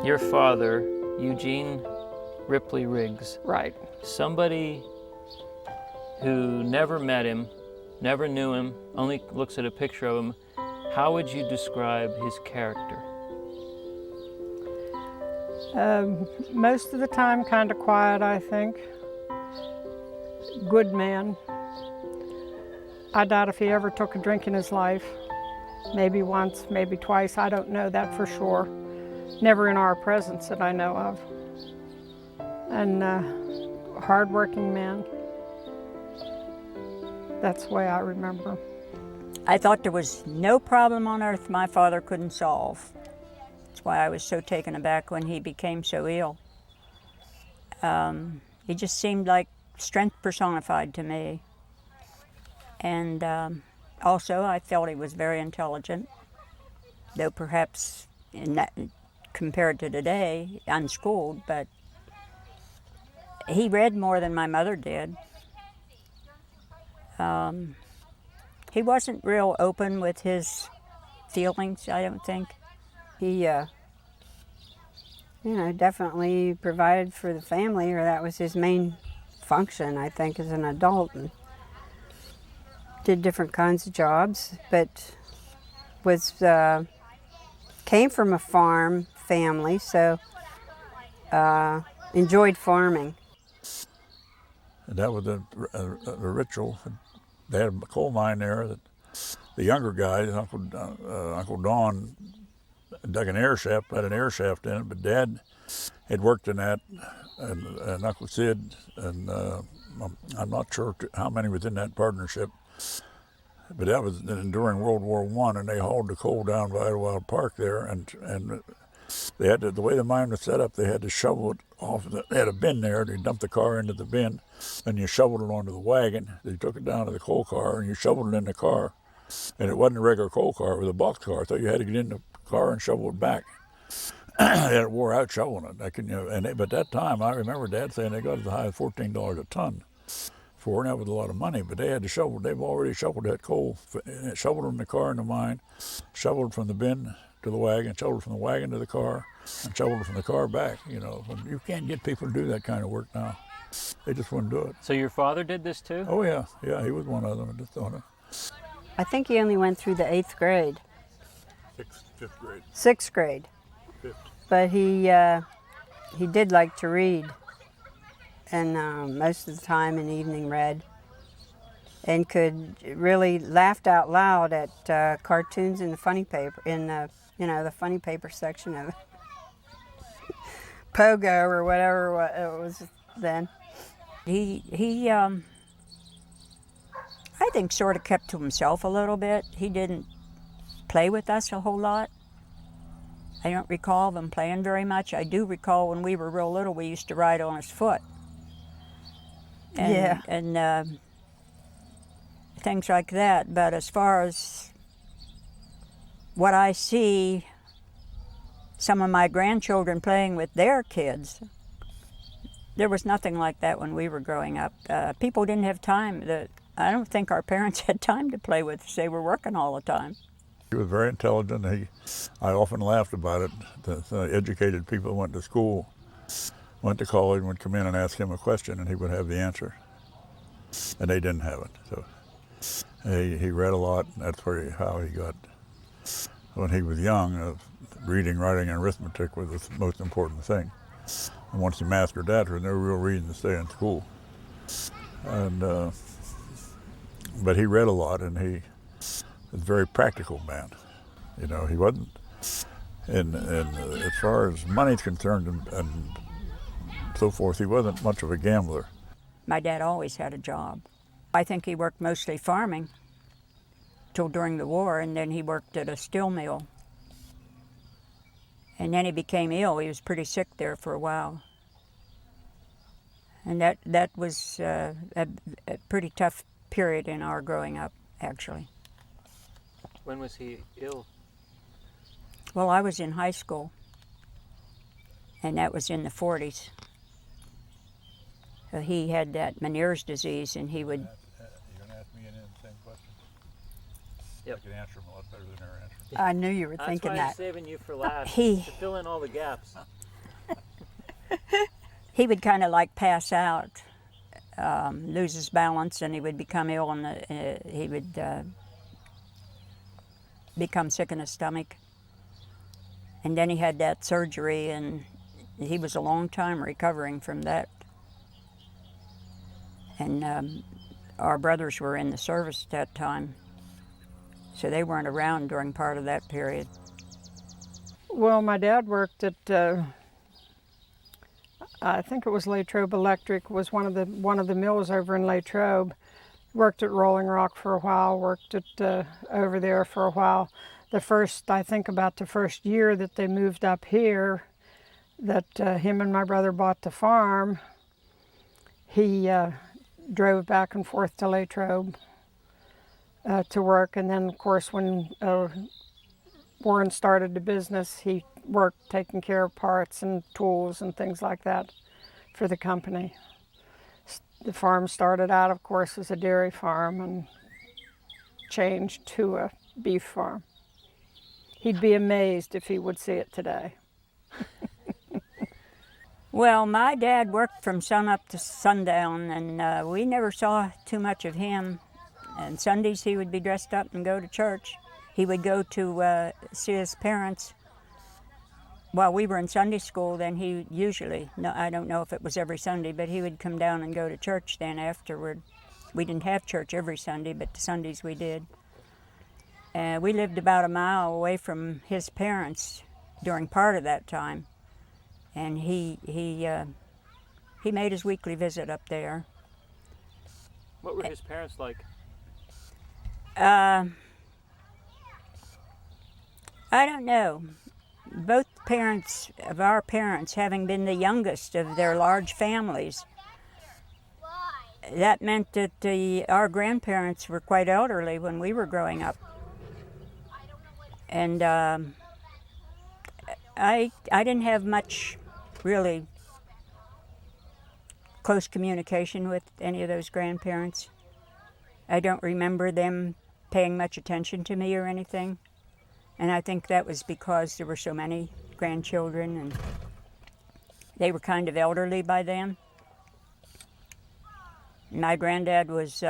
Your father, Eugene Ripley Riggs. Right. Somebody who never met him, never knew him, only looks at a picture of him. How would you describe his character? Most of the time kind of quiet, I think. Good man. I doubt if he ever took a drink in his life. Maybe once, maybe twice, I don't know that for sure. Never in our presence that I know of. And hard-working man. That's the way I remember him. I thought there was no problem on earth my father couldn't solve. That's why I was so taken aback when he became so ill. He just seemed like strength personified to me. And also I felt he was very intelligent, though perhaps compared to today, unschooled, but he read more than my mother did. He wasn't real open with his feelings, I don't think. He, definitely provided for the family, or that was his main function, I think, as an adult. And did different kinds of jobs, but came from a farm family, so enjoyed farming. And that was a ritual. They had a coal mine there that the younger guys, Uncle Don, dug an air shaft, had an air shaft in it, but Dad had worked in that, and Uncle Sid, and I'm not sure how many was in that partnership, but that was during World War I, and they hauled the coal down by Idlewild Park there, and they had to, the way the mine was set up, they had to shovel it off. They had a bin there. They dumped the car into the bin, and you shoveled it onto the wagon. They took it down to the coal car, and you shoveled it in the car. And it wasn't a regular coal car; it was a box car. So you had to get in the car and shovel it back. And it wore out shoveling it. But that time, I remember Dad saying they got as high as $14 a ton for it, and that was a lot of money. But they had to shovel. They've already shoveled that coal, shoveled it in the car in the mine, shoveled from the bin to the wagon, shoveled from the wagon to the car, and shoveled from the car back. You can't get people to do that kind of work now. They just wouldn't do it. So your father did this too? Oh yeah, he was one of them. Just on it. I think he only went through the 8th grade. Fifth grade. 6th grade. Fifth. But he did like to read, and most of the time in evening read, and could really laughed out loud at cartoons in the funny paper, in the funny paper section of Pogo or whatever it was then. He I think sort of kept to himself a little bit. He didn't play with us a whole lot. I don't recall them playing very much. I do recall when we were real little, we used to ride on his foot. And things like that. But as far as what I see some of my grandchildren playing with their kids, there was nothing like that when we were growing up. People didn't have time. I don't think our parents had time to play with us. They were working all the time. He was very intelligent. I often laughed about it. The educated people went to school, went to college, would come in and ask him a question, and he would have the answer. And they didn't have it. So he read a lot, and that's how he got. When he was young, reading, writing, and arithmetic was the most important thing. And once he mastered that, there was no real reason to stay in school. And but he read a lot, and he was a very practical man. He wasn't, and as far as money's concerned and so forth, he wasn't much of a gambler. My dad always had a job. I think he worked mostly farming till during the war, and then he worked at a steel mill. And then he became ill. He was pretty sick there for a while. And that was a pretty tough period in our growing up, actually. When was he ill? Well, I was in high school, and that was in the 40s. He had that Meniere's disease, and he would... You're going to ask me the same question? Yep. I can answer them a lot better than they're answering. I knew you were That's thinking why that. I'm saving you for last, He- to fill in all the gaps. He would kind of like pass out, lose his balance, and he would become ill, and he would become sick in his stomach. And then he had that surgery, and he was a long time recovering from that. And our brothers were in the service at that time, so they weren't around during part of that period. Well, my dad worked at, I think it was Latrobe Electric, was one of the mills over in Latrobe. Worked at Rolling Rock for a while, worked at over there for a while. I think about the first year that they moved up here, that him and my brother bought the farm, he drove back and forth to Latrobe to work. And then, of course, when Warren started the business, he worked taking care of parts and tools and things like that for the company. The farm started out, of course, as a dairy farm and changed to a beef farm. He'd be amazed if he would see it today. Well, my dad worked from sunup to sundown, and we never saw too much of him. And Sundays he would be dressed up and go to church. He would go to see his parents. While we were in Sunday school, then he usually, no, I don't know if it was every Sunday, but he would come down and go to church then afterward. We didn't have church every Sunday, but the Sundays we did. We lived about a mile away from his parents during part of that time. And he made his weekly visit up there. What were his parents like? I don't know. Both parents of our parents, having been the youngest of their large families, that meant that our grandparents were quite elderly when we were growing up. And I didn't have much really close communication with any of those grandparents. I don't remember them paying much attention to me or anything. And I think that was because there were so many grandchildren and they were kind of elderly by then. My granddad was,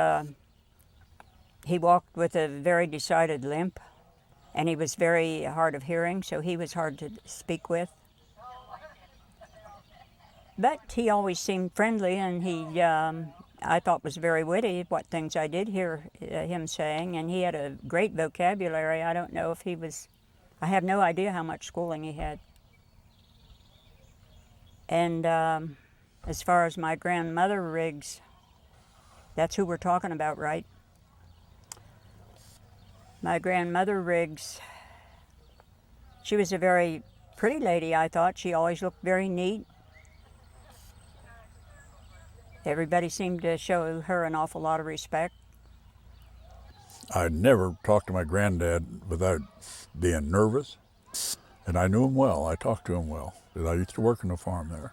he walked with a very decided limp, and he was very hard of hearing, so he was hard to speak with. But he always seemed friendly, and he, I thought, was very witty, what things I did hear him saying, and he had a great vocabulary. I don't know if he was, I have no idea how much schooling he had. And as far as my grandmother Riggs, that's who we're talking about, right? My grandmother Riggs, she was a very pretty lady, I thought. She always looked very neat. Everybody seemed to show her an awful lot of respect. I never talked to my granddad without being nervous, and I knew him well. I talked to him well, because I used to work on the farm there.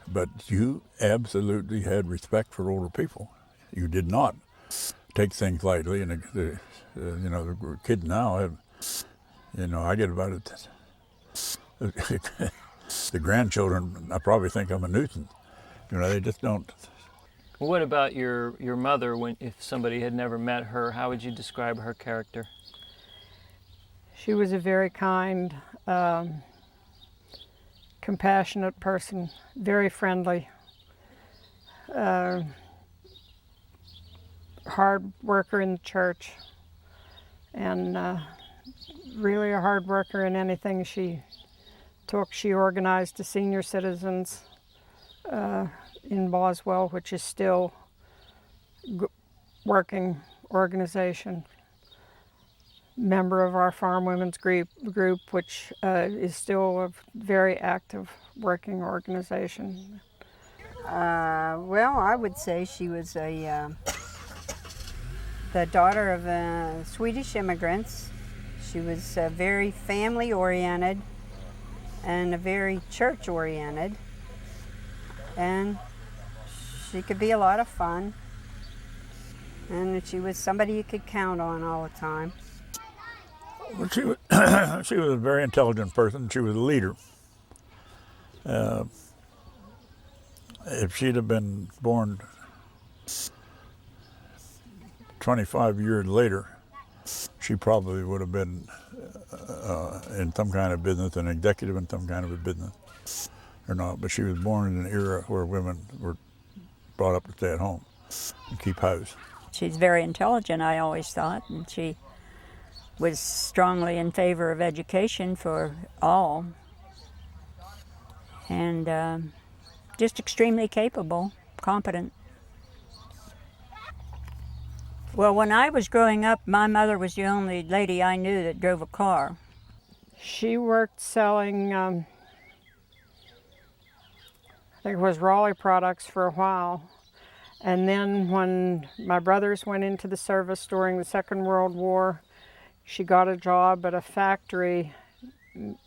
But you absolutely had respect for older people. You did not take things lightly, and the kids now have, I get about it. The grandchildren, I probably think I'm a nuisance. They just don't. What about your mother? If somebody had never met her, how would you describe her character? She was a very kind, compassionate person, very friendly, hard worker in the church, and really a hard worker in anything she took. She organized the senior citizens in Boswell, which is still working organization. Member of our farm women's group, which is still a very active working organization. Well, I would say she was the daughter of Swedish immigrants. She was very family-oriented and very church-oriented. And she could be a lot of fun. And she was somebody you could count on all the time. Well, she was, she was a very intelligent person. She was a leader. If she'd have been born 25 years later, she probably would have been in some kind of business, an executive in some kind of a business or not. But she was born in an era where women were brought up to stay at home and keep house. She's very intelligent, I always thought, and she was strongly in favor of education for all, and just extremely capable, competent. Well, when I was growing up, my mother was the only lady I knew that drove a car. She worked selling, I think it was Raleigh products for a while. And then when my brothers went into the service during the Second World War, she got a job at a factory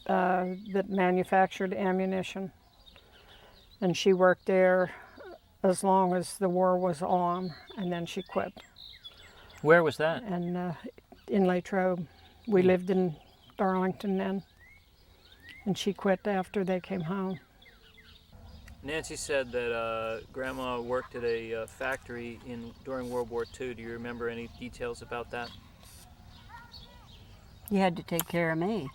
that manufactured ammunition. And she worked there as long as the war was on, and then she quit. Where was that? And in Latrobe. We lived in Darlington then, and she quit after they came home. Nancy said that Grandma worked at a factory during World War II. Do you remember any details about that? You had to take care of me.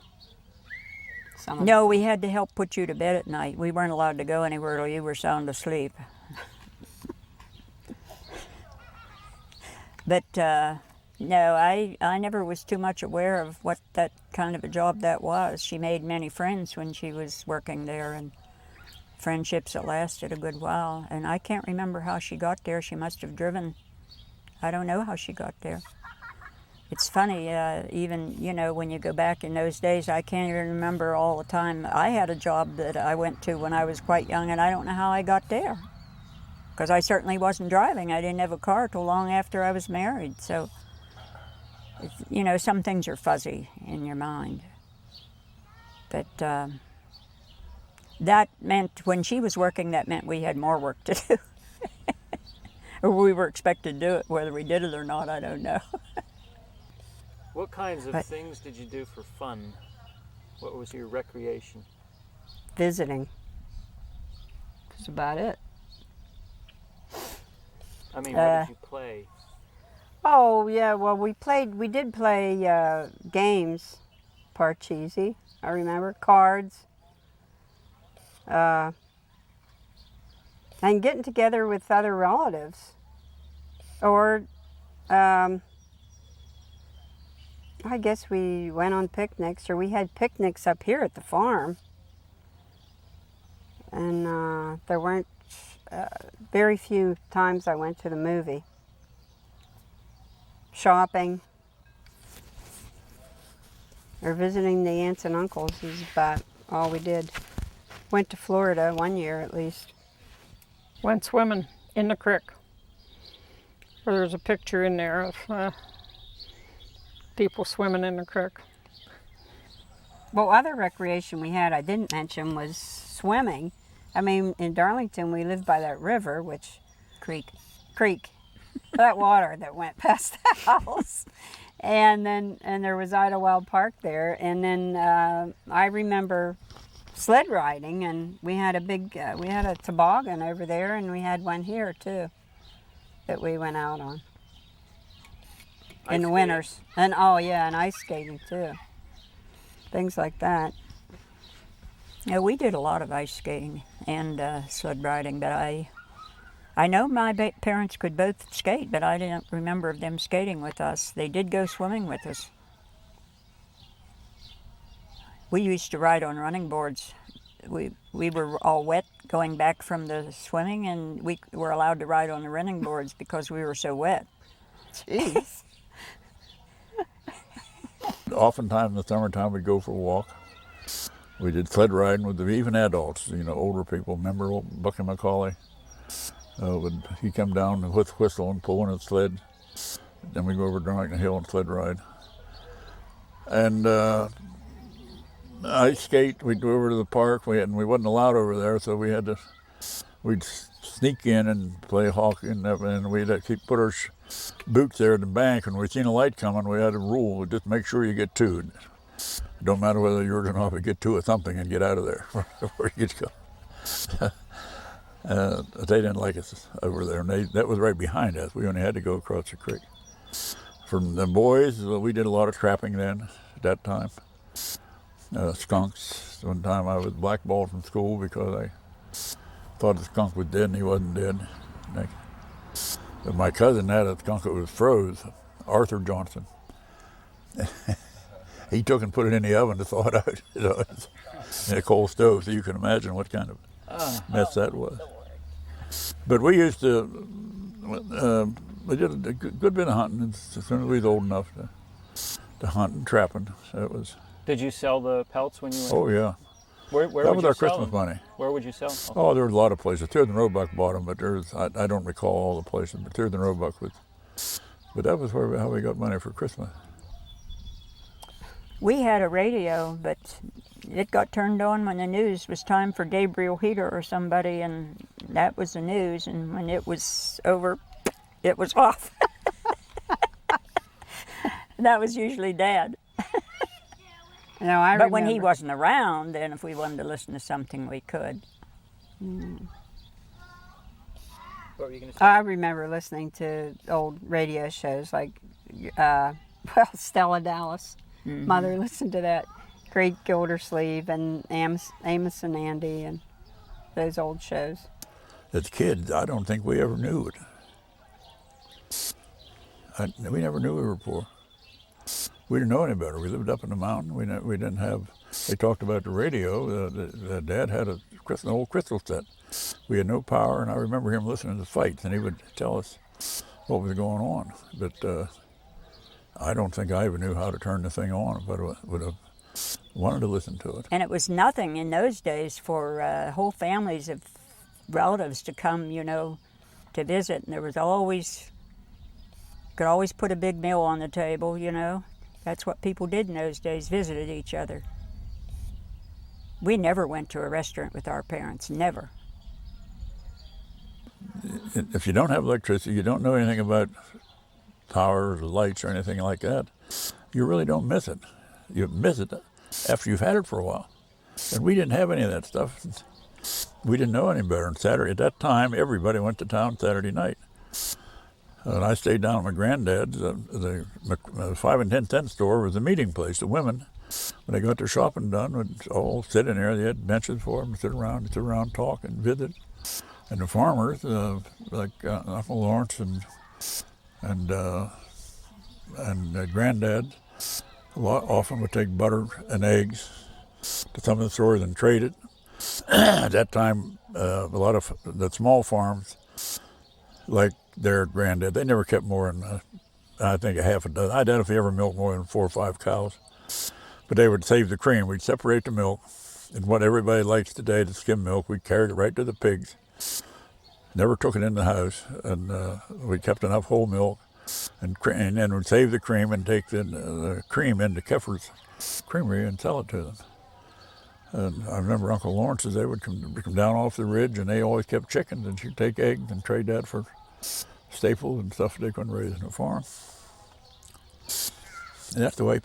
No, we had to help put you to bed at night. We weren't allowed to go anywhere till you were sound asleep. But no, I never was too much aware of what that kind of a job that was. She made many friends when she was working there, and friendships that lasted a good while. And I can't remember how she got there. She must have driven. I don't know how she got there. It's funny, even, you know, when you go back in those days, I can't even remember all the time. I had a job that I went to when I was quite young, and I don't know how I got there. Because I certainly wasn't driving. I didn't have a car till long after I was married. So, you know, some things are fuzzy in your mind. But that meant, when she was working, that meant we had more work to do. Or we were expected to do it. Whether we did it or not, I don't know. What kinds of things did you do for fun? What was your recreation? Visiting. That's about it. I mean, what did you play? Oh, yeah, well, we did play games, Parcheesi, I remember, cards, and getting together with other relatives. Or, I guess we went on picnics, or we had picnics up here at the farm. And there weren't very few times I went to the movie. Shopping, or visiting the aunts and uncles is about all we did. Went to Florida one year at least. Went swimming in the creek. There's a picture in there of people swimming in the creek. Well, other recreation we had I didn't mention was swimming. I mean, in Darlington we lived by that river, which creek, that water that went past the house, and there was Idlewild Park there, and then I remember sled riding, and we had a toboggan over there, and we had one here too that we went out on in the winters. And oh yeah, and ice skating too. Things like that. Yeah, we did a lot of ice skating and sled riding, but I know my parents could both skate, but I didn't remember them skating with us. They did go swimming with us. We used to ride on running boards. We were all wet going back from the swimming, and we were allowed to ride on the running boards because we were so wet. Jeez. Oftentimes in the summertime we'd go for a walk. We did sled riding with even adults, you know, older people. Remember old Bucky McCauley? He'd come down with whistle and pulling his sled. Then we'd go over Darlington Hill and sled ride. And ice skate, we'd go over to the park. We wasn't allowed over there, so we'd sneak in and play hockey, and we'd put our boots there at the bank. And we seen a light coming, we had a rule: just make sure you get two. It don't matter whether you're yours or not, but get two of something and get out of there before you go. They didn't like us over there, and that was right behind us. We only had to go across the creek. From the boys, we did a lot of trapping then at that time. Skunks. One time I was blackballed from school because I thought the skunk was dead and he wasn't dead. But my cousin had a skunk that was froze, Arthur Johnson. He took and put it in the oven to thaw it out, in a coal stove, so you can imagine what kind of mess that was. But we used to, we did a good bit of hunting as soon as we was old enough to hunt and trapping. So it was. Did you sell the pelts when you went? Oh yeah. Where that would was you our sell Christmas them? money. Where would you sell? Oh, there was a lot of places. Tears and Roebuck bought them, but I don't recall all the places. But Tears and Roebuck was. But that was how we got money for Christmas. We had a radio, but it got turned on when the news was time for Gabriel Heater or somebody, and that was the news. And when it was over, it was off. That was usually Dad. No, I But remember. when he wasn't around, then if we wanted to listen to something, we could. What were you going to say? I remember listening to old radio shows like, Stella Dallas. Mother listened to that. Great Gildersleeve and Amos and Andy and those old shows. As kids, I don't think we ever knew it. We never knew we were poor. We didn't know any better. We lived up in the mountain. We didn't have. They talked about the radio. Dad had an old crystal set. We had no power, and I remember him listening to fights, and he would tell us what was going on. But I don't think I even knew how to turn the thing on, but I would have wanted to listen to it. And it was nothing in those days for whole families of relatives to come, to visit. And there was could always put a big meal on the table, That's what people did in those days, visited each other. We never went to a restaurant with our parents, never. If you don't have electricity, you don't know anything about power or lights or anything like that, you really don't miss it. You miss it after you've had it for a while. And we didn't have any of that stuff. We didn't know any better. And Saturday, at that time, everybody went to town Saturday night. And I stayed down at my granddad's. The 5 and 10 cent store was a meeting place. The women, when they got their shopping done, would all sit in there. They had benches for them to sit around, talk, and visit. And the farmers, like Uncle Lawrence and Granddad, often would take butter and eggs to some of the stores and trade it. At that time, a lot of the small farms, like their Granddad, they never kept more than, I think, a half a dozen. I doubt if they ever milked more than 4 or 5 cows. But they would save the cream. We'd separate the milk, and what everybody likes today, the skim milk, we carried it right to the pigs. Never took it in the house, and we kept enough whole milk, and then we'd save the cream and take the cream into Keffer's Creamery and sell it to them. And I remember Uncle Lawrence's, they would come down off the ridge, and they always kept chickens, and she'd take eggs and trade that for staples and stuff they couldn't raise in a farm. And that's the way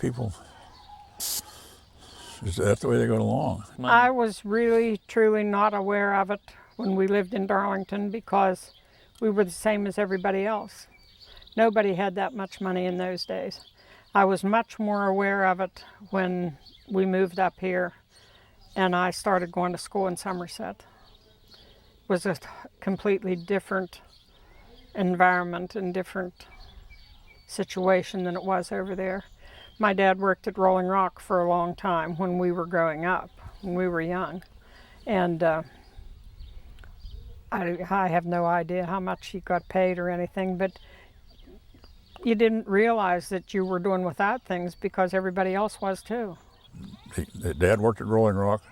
that's the way they got along. I was really, truly not aware of it when we lived in Darlington because we were the same as everybody else. Nobody had that much money in those days. I was much more aware of it when we moved up here and I started going to school in Somerset. It was a completely different environment and different situation than it was over there. My dad worked at Rolling Rock for a long time when we were growing up, when we were young. And I have no idea how much he got paid or anything, but you didn't realize that you were doing without things because everybody else was too. Dad worked at Rolling Rock.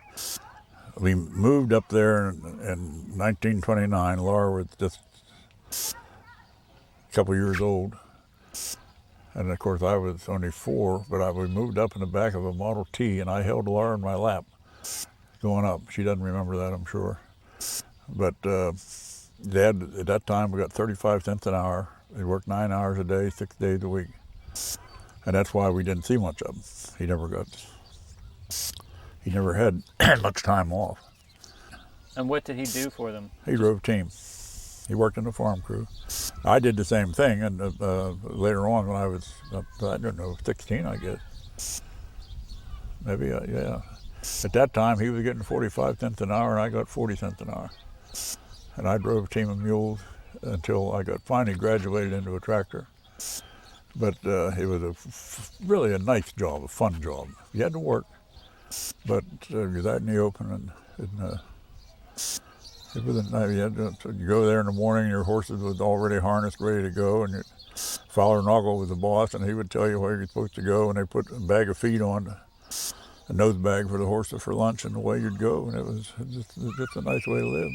We moved up there in 1929. Laura was just a couple years old. And of course I was only 4, but we moved up in the back of a Model T and I held Laura in my lap going up. She doesn't remember that, I'm sure. But Dad, at that time, we got 35 cents an hour. He worked 9 hours a day, 6 days a week. And that's why we didn't see much of him. He never had much time off. And what did he do for them? He drove team. He worked in the farm crew. I did the same thing, and later on when I was, I don't know, 16, I guess. Maybe, yeah. At that time, he was getting 45 cents an hour, and I got 40 cents an hour. And I drove a team of mules until I got finally graduated into a tractor. But it was really a nice job, a fun job. You had to work, but you're out in the open, and it was you had to go there in the morning. Your horses was already harnessed, ready to go, and Fowler Noggle was the boss, and he would tell you where you're supposed to go. And they put a bag of feed on, a nose bag for the horses for lunch, and away you'd go. And it was just a nice way to live.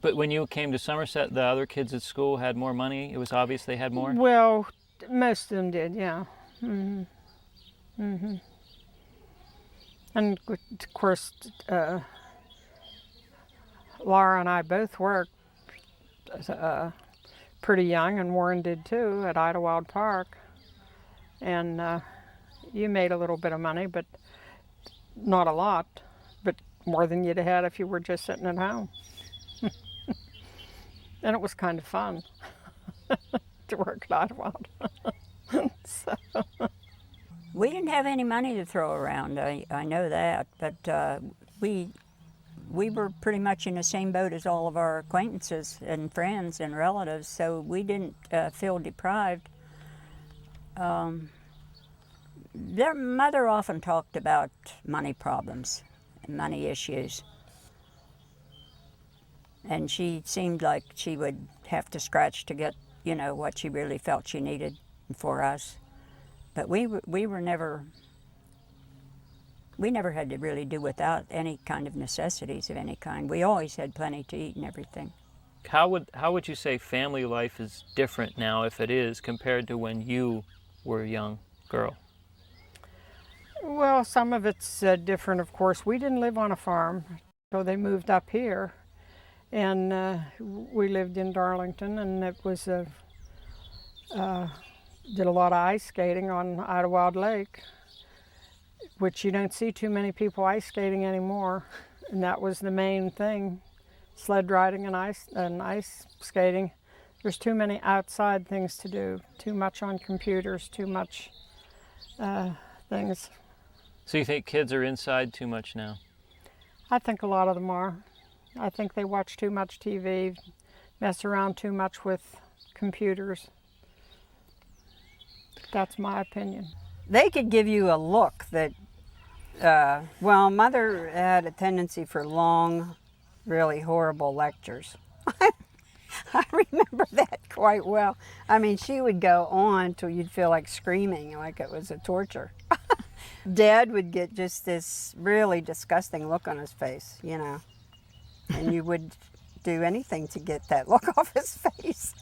But when you came to Somerset, the other kids at school had more money? It was obvious they had more? Well, most of them did, yeah. Mm-hmm. Mm-hmm. And of course, Laura and I both worked pretty young, and Warren did too, at Idlewild Park. And you made a little bit of money, but not a lot, but more than you'd have had if you were just sitting at home. And it was kind of fun to work at Idlewild. So. We didn't have any money to throw around, I know that, but we were pretty much in the same boat as all of our acquaintances and friends and relatives, so we didn't feel deprived. Their mother often talked about money problems and money issues. And she seemed like she would have to scratch to get, what she really felt she needed for us. But we never had to really do without any kind of necessities of any kind. We always had plenty to eat and everything. How would you say family life is different now, if it is, compared to when you were a young girl? Well, some of it's different, of course. We didn't live on a farm, so they moved up here. And we lived in Darlington, and it was did a lot of ice skating on Idlewild Lake, which you don't see too many people ice skating anymore. And that was the main thing, sled riding and ice skating. There's too many outside things to do, too much on computers, too much things. So you think kids are inside too much now? I think a lot of them are. I think they watch too much TV, mess around too much with computers. That's my opinion. They could give you a look that, Mother had a tendency for long, really horrible lectures. I remember that quite well. I mean, she would go on till you'd feel like screaming, like it was a torture. Dad would get just this really disgusting look on his face, and you would do anything to get that look off his face.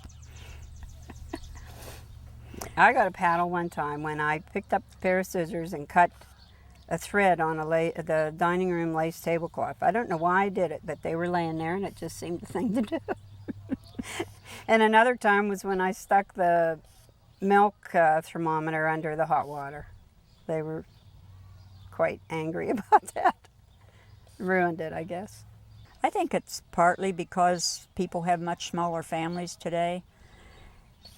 I got a paddle one time when I picked up a pair of scissors and cut a thread on the dining room lace tablecloth. I don't know why I did it, but they were laying there and it just seemed the thing to do. And another time was when I stuck the milk thermometer under the hot water. They were quite angry about that. Ruined it, I guess. I think it's partly because people have much smaller families today.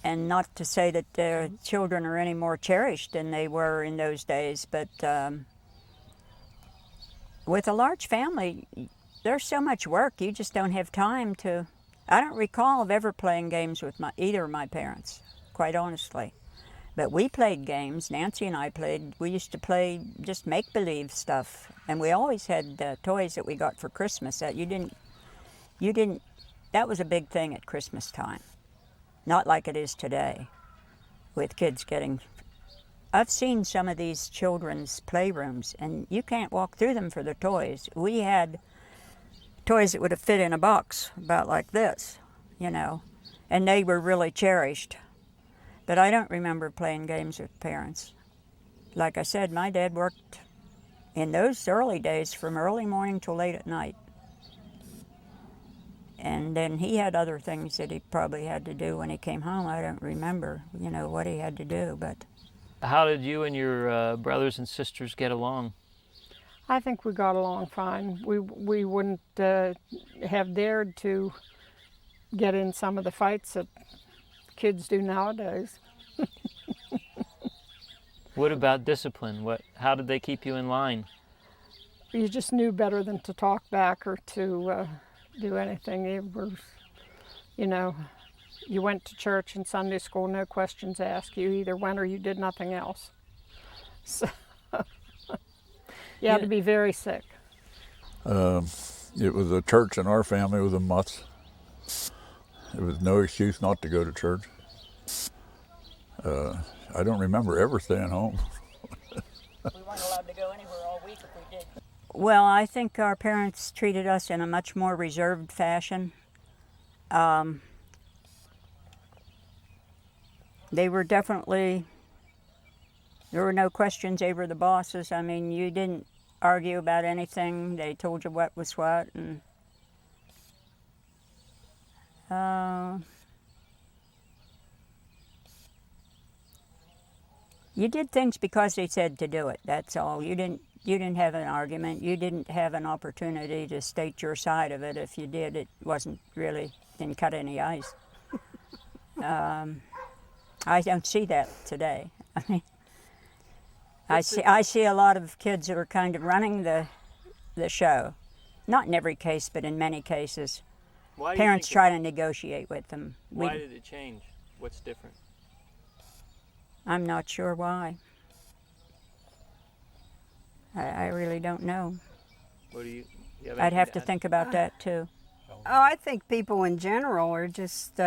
And not to say that their children are any more cherished than they were in those days, but with a large family, there's so much work, you just don't have time to. I don't recall of ever playing games with either of my parents, quite honestly. But we played games. Nancy and I played. We used to play just make-believe stuff, and we always had toys that we got for Christmas. That you didn't. That was a big thing at Christmas time. Not like it is today, with kids getting. I've seen some of these children's playrooms, and you can't walk through them for the toys. We had toys that would have fit in a box about like this, and they were really cherished. But I don't remember playing games with parents. Like I said, my dad worked in those early days from early morning till late at night. And then he had other things that he probably had to do when he came home. I don't remember, what he had to do, but How did you and your brothers and sisters get along? I think we got along fine. We wouldn't have dared to get in some of the fights that kids do nowadays. What about discipline? How did they keep you in line? You just knew better than to talk back or to do anything. It was, you went to church and Sunday school, no questions asked. You either went or you did nothing else. So you had to be very sick. It was a church in our family was a must. There was no excuse not to go to church. I don't remember ever staying home. we weren't allowed to go anywhere all week if we did. Well, I think our parents treated us in a much more reserved fashion. They were definitely, there were no questions. They were the bosses. I mean, you didn't argue about anything. They told you what was what. And you did things because they said to do it. That's all. You didn't have an argument. You didn't have an opportunity to state your side of it. If you did, it didn't cut any ice. I don't see that today. I mean, I see a lot of kids who are kind of running the show. Not in every case, but in many cases. Parents try to negotiate with them. Why did it change? What's different? I'm not sure why. I really don't know. What do you I'd have to think about that too. Oh, I think people in general are just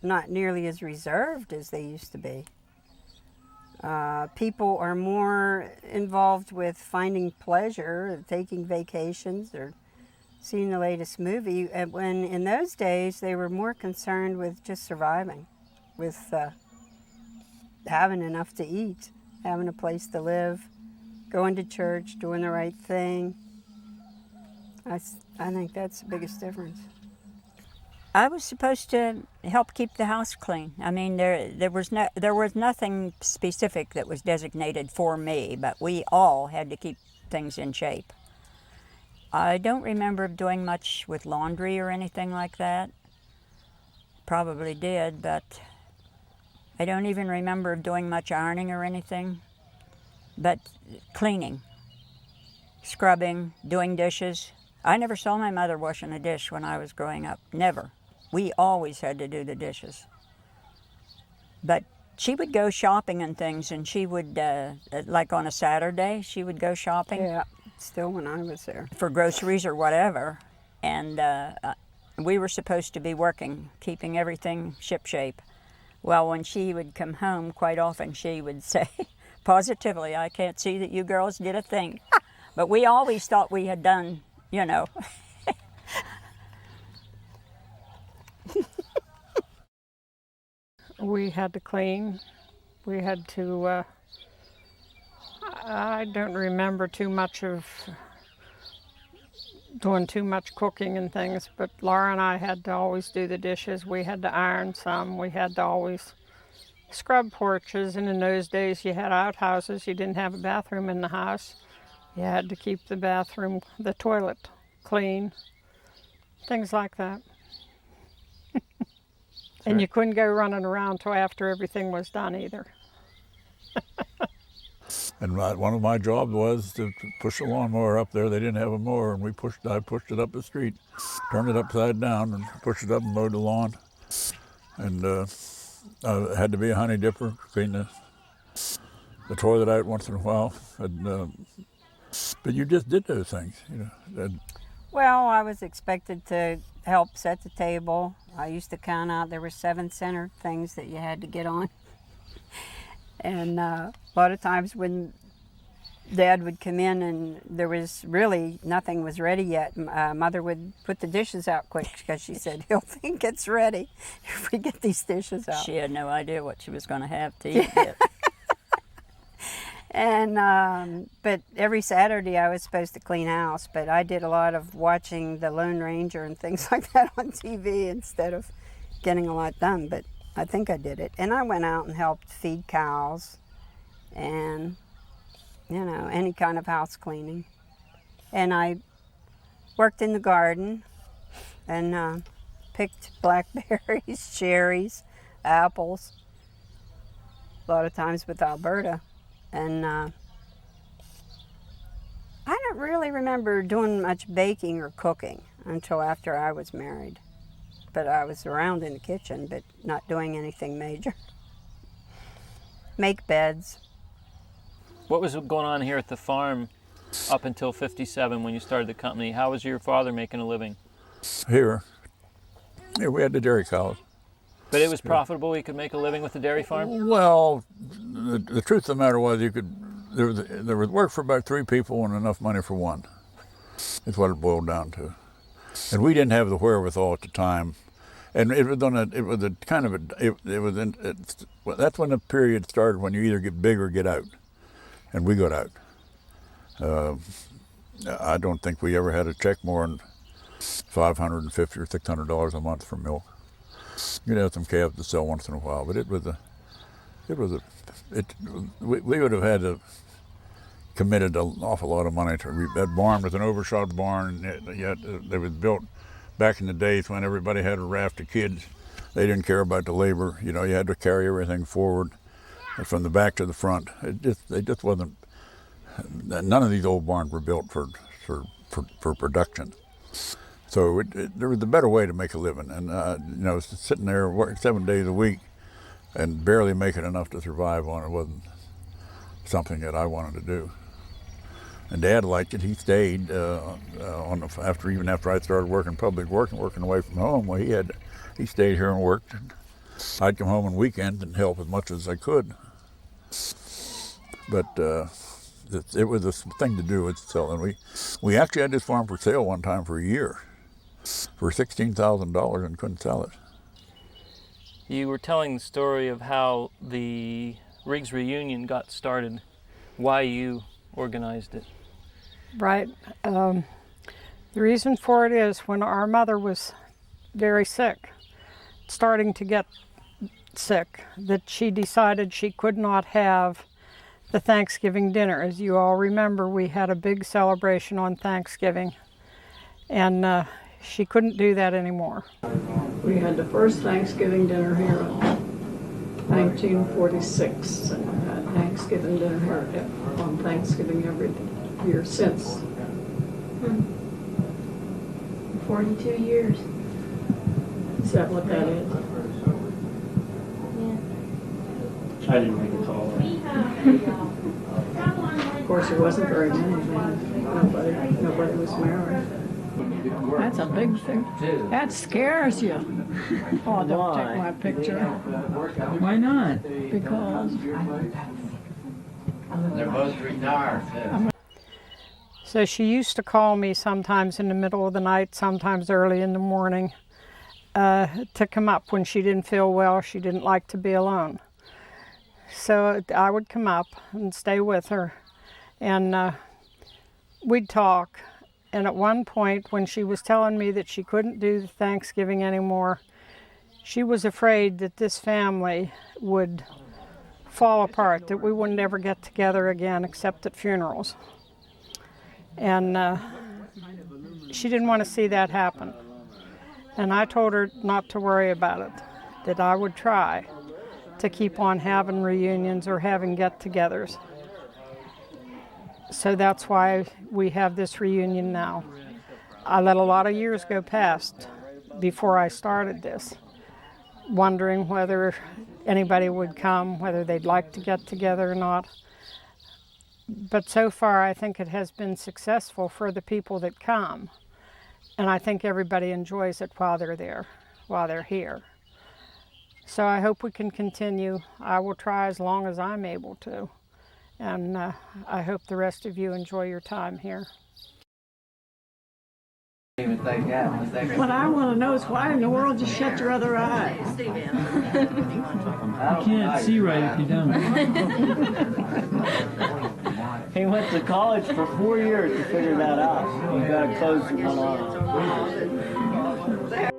not nearly as reserved as they used to be. People are more involved with finding pleasure, taking vacations, or seeing the latest movie, when in those days they were more concerned with just surviving, with having enough to eat, having a place to live, going to church, doing the right thing. I think that's the biggest difference. I was supposed to help keep the house clean. I mean, there was nothing specific that was designated for me, but we all had to keep things in shape. I don't remember doing much with laundry or anything like that. Probably did, but I don't even remember doing much ironing or anything. But cleaning, scrubbing, doing dishes. I never saw my mother washing a dish when I was growing up. Never. We always had to do the dishes. But she would go shopping and things, and she would, like on a Saturday, she would go shopping. Yeah, still when I was there. For groceries or whatever. And we were supposed to be working, keeping everything shipshape. Well, when she would come home, quite often she would say, positively, I can't see that you girls did a thing. But we always thought we had done, We had to clean. We had to, I don't remember too much of doing too much cooking and things, but Laura and I had to always do the dishes. We had to iron some. We had to always scrub porches, and in those days you had outhouses. You didn't have a bathroom in the house. You had to keep the toilet clean, things like that. And you couldn't go running around till after everything was done either. And one of my jobs was to push the lawnmower up there. They didn't have a mower, and I pushed it up the street, turned it upside down, and pushed it up and mowed the lawn. And it had to be a honey dipper, clean the toilet out once in a while. But you just did those things, Well, I was expected to help set the table. I used to count out, there were 7 center things that you had to get on. And a lot of times when Dad would come in and there was really nothing was ready yet, Mother would put the dishes out quick because she said, he'll think it's ready if we get these dishes out. She had no idea what she was going to have to eat yet. And but every Saturday I was supposed to clean house, but I did a lot of watching the Lone Ranger and things like that on TV instead of getting a lot done. But I think I did it. And I went out and helped feed cows and, you know, any kind of house cleaning. And I worked in the garden and picked blackberries, cherries, apples, a lot of times with Alberta. And I don't really remember doing much baking or cooking until after I was married. But I was around in the kitchen, but not doing anything major. Make beds. What was going on here at the farm up until 57 when you started the company? How was your father making a living? Here we had the dairy cows. But it was profitable? He could make a living with the dairy farm? Well, the truth of the matter was there was work for about 3 people and enough money for one. That's what it boiled down to. And we didn't have the wherewithal at the time. And that's when the period started when you either get big or get out. And we got out. I don't think we ever had a check more than $550 or $600 a month for milk. You'd have some calves to sell once in a while, but we would have had to committed an awful lot of money to that barn. Was an overshot barn, yet it was built back in the days when everybody had a raft of kids. They didn't care about the labor. You know, you had to carry everything forward from the back to the front. It just wasn't. None of these old barns were built for production. So there was a better way to make a living, and you know, sitting there working 7 days a week and barely making enough to survive on it wasn't something that I wanted to do. And Dad liked it. He stayed even after I started working public work and working away from home. Well, he stayed here and worked. And I'd come home on weekends and help as much as I could. But it was a thing to do with selling. We actually had this farm for sale one time for a year for $16,000 and couldn't sell it. You were telling the story of how the Riggs reunion got started, why you organized it. Right. The reason for it is when our mother was very sick, starting to get sick, that she decided she could not have the Thanksgiving dinner. As you all remember, we had a big celebration on Thanksgiving, and she couldn't do that anymore. We had the first Thanksgiving dinner here in 1946, and we had Thanksgiving dinner here on Thanksgiving every year since. 42 years. Is that what that is? Yeah. I didn't make it tall. Of course, there wasn't very many then. Nobody was married. That's a big thing. That scares you. Oh, don't take my picture. Why not? Because They're both retired. So she used to call me sometimes in the middle of the night, sometimes early in the morning, to come up when she didn't feel well. She didn't like to be alone. So I would come up and stay with her, and we'd talk. And at one point, when she was telling me that she couldn't do the Thanksgiving anymore, she was afraid that this family would fall apart, that we wouldn't ever get together again except at funerals. And she didn't want to see that happen. And I told her not to worry about it, that I would try to keep on having reunions or having get-togethers. So that's why we have this reunion now. I let a lot of years go past before I started this, wondering whether anybody would come, whether they'd like to get together or not. But so far, I think it has been successful for the people that come. And I think everybody enjoys it while they're there, while they're here. So I hope we can continue. I will try as long as I'm able to. And I hope the rest of you enjoy your time here. what I want to know is why in the world you shut your other eye? You can't see right if you don't. He went to college for 4 years to figure that out. You gotta close one eye.